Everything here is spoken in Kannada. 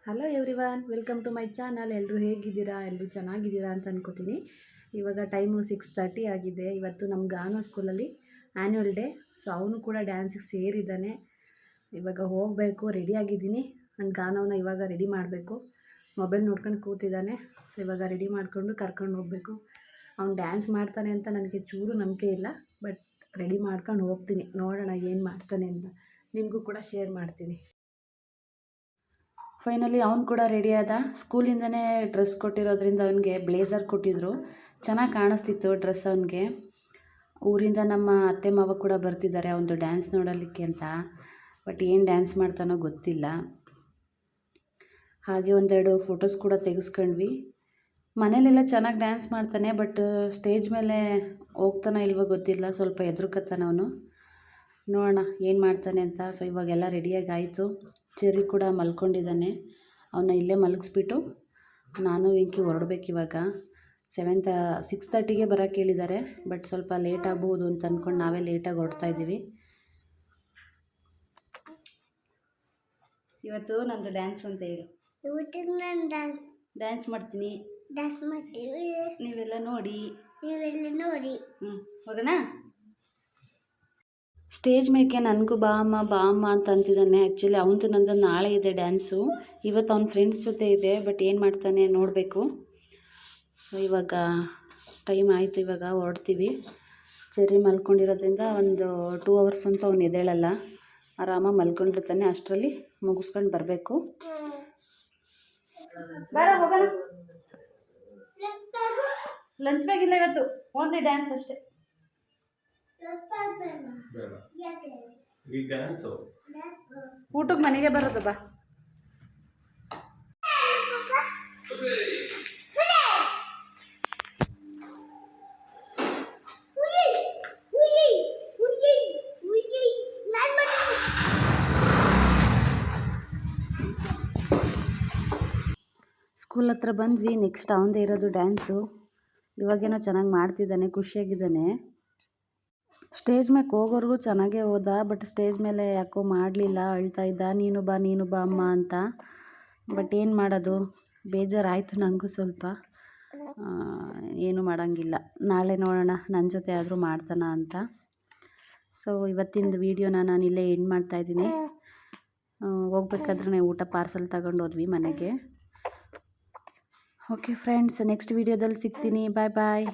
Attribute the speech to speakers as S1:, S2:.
S1: Hello everyone, welcome to my channel. ಎಲ್ಲರೂ ಹೇಗಿದ್ದೀರಾ? ಎಲ್ಲರೂ ಚೆನ್ನಾಗಿದ್ದೀರಾ ಅಂತ ಅನ್ಕೋತೀನಿ. ಇವಾಗ ಟೈಮು 6:30 ಆಗಿದೆ. ಇವತ್ತು ನಮ್ಮ ಗಾನೋ ಸ್ಕೂಲಲ್ಲಿ ಆ್ಯನ್ಯುವಲ್ ಡೇ. ಸೊ ಅವನು ಕೂಡ ಡ್ಯಾನ್ಸಿಗೆ ಸೇರಿದ್ದಾನೆ. ಇವಾಗ ಹೋಗಬೇಕು, ರೆಡಿ ಆಗಿದ್ದೀನಿ. ನನ್ನ ಗಾನವನ್ನ ಇವಾಗ ರೆಡಿ ಮಾಡಬೇಕು. ಮೊಬೈಲ್ ನೋಡ್ಕೊಂಡು ಕೂತಿದ್ದಾನೆ. ಸೊ ಇವಾಗ ರೆಡಿ ಮಾಡಿಕೊಂಡು ಕರ್ಕೊಂಡು ಹೋಗಬೇಕು. ಅವ್ನು ಡ್ಯಾನ್ಸ್ ಮಾಡ್ತಾನೆ ಅಂತ ನನಗೆ ಚೂರು ನಂಬಿಕೆ ಇಲ್ಲ, ಬಟ್ ರೆಡಿ ಮಾಡ್ಕೊಂಡು ಹೋಗ್ತೀನಿ. ನೋಡೋಣ ಏನು ಮಾಡ್ತಾನೆ ಅಂತ ನಿಮಗೂ ಕೂಡ ಶೇರ್ ಮಾಡ್ತೀನಿ. ಫೈನಲಿ ಅವ್ನು ಕೂಡ ರೆಡಿ ಆದ. ಸ್ಕೂಲಿಂದನೇ ಡ್ರೆಸ್ ಕೊಟ್ಟಿರೋದ್ರಿಂದ ಅವನಿಗೆ ಬ್ಲೇಸರ್ ಕೊಟ್ಟಿದ್ದರು. ಚೆನ್ನಾಗಿ ಕಾಣಿಸ್ತಿತ್ತು ಡ್ರೆಸ್ ಅವನಿಗೆ. ಊರಿಂದ ನಮ್ಮ ಅತ್ತೆ ಮಾವ ಕೂಡ ಬರ್ತಿದ್ದಾರೆ ಅವನದು ಡ್ಯಾನ್ಸ್ ನೋಡಲಿಕ್ಕೆ ಅಂತ. ಬಟ್ ಏನು ಡ್ಯಾನ್ಸ್ ಮಾಡ್ತಾನೋ ಗೊತ್ತಿಲ್ಲ. ಹಾಗೆ ಒಂದೆರಡು ಫೋಟೋಸ್ ಕೂಡ ತೆಗೆಸ್ಕೊಂಡ್ವಿ. ಮನೇಲೆಲ್ಲ ಚೆನ್ನಾಗಿ ಡ್ಯಾನ್ಸ್ ಮಾಡ್ತಾನೆ, ಬಟ್ ಸ್ಟೇಜ್ ಮೇಲೆ ಹೋಗ್ತಾನೆ ಇಲ್ವೋ ಗೊತ್ತಿಲ್ಲ. ಸ್ವಲ್ಪ ಹೆದರ್ಕತ್ತಾನ ಅವನು. ನೋಡೋಣ ಏನು ಮಾಡ್ತಾನೆ ಅಂತ. ಸೊ ಇವಾಗೆಲ್ಲ ರೆಡಿಯಾಗಿ ಆಯಿತು. ಚೆರ್ರಿ ಕೂಡ ಮಲ್ಕೊಂಡಿದ್ದಾನೆ. ಅವನ್ನ ಇಲ್ಲೇ ಮಲಗಿಸ್ಬಿಟ್ಟು ನಾನು ವೆಂಕಿ ಹೊರಡ್ಬೇಕು. ಇವಾಗ 6:30ಗೆ ಬರೋಕ್ಕೆ ಹೇಳಿದ್ದಾರೆ. ಬಟ್ ಸ್ವಲ್ಪ ಲೇಟ್ ಆಗ್ಬೋದು ಅಂತ ಅಂದ್ಕೊಂಡು ನಾವೇ ಲೇಟಾಗಿ ಹೊರಡ್ತಾ ಇದ್ದೀವಿ. ಇವತ್ತು ನಂದು ಡ್ಯಾನ್ಸ್ ಅಂತ ಹೇಳು. ಡ್ಯಾನ್ಸ್ ಮಾಡ್ತೀನಿ, ನೀವೆಲ್ಲ ನೋಡಿ. ಹೋಗೋಣ. ಸ್ಟೇಜ್ ಮೇಕೆ ನನಗೂ ಬಾ ಅಮ್ಮ ಅಂತ ಅಂತಿದ್ದಾನೆ. ಆ್ಯಕ್ಚುಲಿ ಅವನದು ನಂದು ನಾಳೆ ಇದೆ ಡ್ಯಾನ್ಸು. ಇವತ್ತು ಅವ್ನ ಫ್ರೆಂಡ್ಸ್ ಜೊತೆ ಇದೆ, ಬಟ್ ಏನು ಮಾಡ್ತಾನೆ ನೋಡಬೇಕು. ಸೊ ಇವಾಗ ಟೈಮ್ ಆಯಿತು, ಇವಾಗ ಹೊರಡ್ತೀವಿ. ಚೆರ್ರಿ ಮಲ್ಕೊಂಡಿರೋದ್ರಿಂದ ಒಂದು 2 ಅವರ್ಸ್ ಅಂತೂ ಅವ್ನು ಎದ್ದೇಳಲ್ಲ, ಆರಾಮಾಗಿ ಮಲ್ಕೊಂಡಿರ್ತಾನೆ. ಅಷ್ಟರಲ್ಲಿ ಮುಗಿಸ್ಕೊಂಡು ಬರಬೇಕು. ಲಂಚ್ ಬ್ಯಾಗ್ ಇಲ್ಲ ಇವತ್ತು, ಓನ್ಲಿ ಡ್ಯಾನ್ಸ್ ಅಷ್ಟೇ. ಊಟಕ್ಕೆ ಮನೆಗೆ ಬರೋದು ಬಾ. ಸ್ಕೂಲ್ ಹತ್ರ ಬಂದ್ವಿ. ನೆಕ್ಸ್ಟ್ ಅವನದೇ ಇರೋದು ಡ್ಯಾನ್ಸು. ಇವಾಗೇನೋ ಚೆನ್ನಾಗಿ ಮಾಡ್ತಿದ್ದಾನೆ, ಖುಷಿಯಾಗಿದ್ದಾನೆ. ಸ್ಟೇಜ್ ಮೇಲೆ ಹೋಗೋರ್ಗೂ ಚೆನ್ನಾಗೇ ಹೋದ, ಬಟ್ ಸ್ಟೇಜ್ ಮೇಲೆ ಯಾಕೋ ಮಾಡಲಿಲ್ಲ. ಅಳ್ತಾ ಇದ್ದ, ನೀನು ಬಾ ಅಮ್ಮ ಅಂತ. ಬಟ್ ಏನು ಮಾಡೋದು, ಬೇಜಾರಾಯಿತು ನನಗೂ ಸ್ವಲ್ಪ. ಏನು ಮಾಡೋಂಗಿಲ್ಲ, ನಾಳೆ ನೋಡೋಣ ನನ್ನ ಜೊತೆ ಆದರೂ ಮಾಡ್ತಾನ ಅಂತ. ಸೊ ಇವತ್ತಿನ ವೀಡಿಯೋನ ನಾನು ಇಲ್ಲೇ ಎಂಡ್ ಮಾಡ್ತಾಯಿದ್ದೀನಿ. ಹೋಗ್ಬೇಕಾದ್ರೆ ಊಟ ಪಾರ್ಸಲ್ ತಗೊಂಡು ಹೋದ್ವಿ ಮನೆಗೆ. ಓಕೆ ಫ್ರೆಂಡ್ಸ್, ನೆಕ್ಸ್ಟ್ ವೀಡಿಯೋದಲ್ಲಿ ಸಿಗ್ತೀನಿ. ಬಾಯ್ ಬಾಯ್.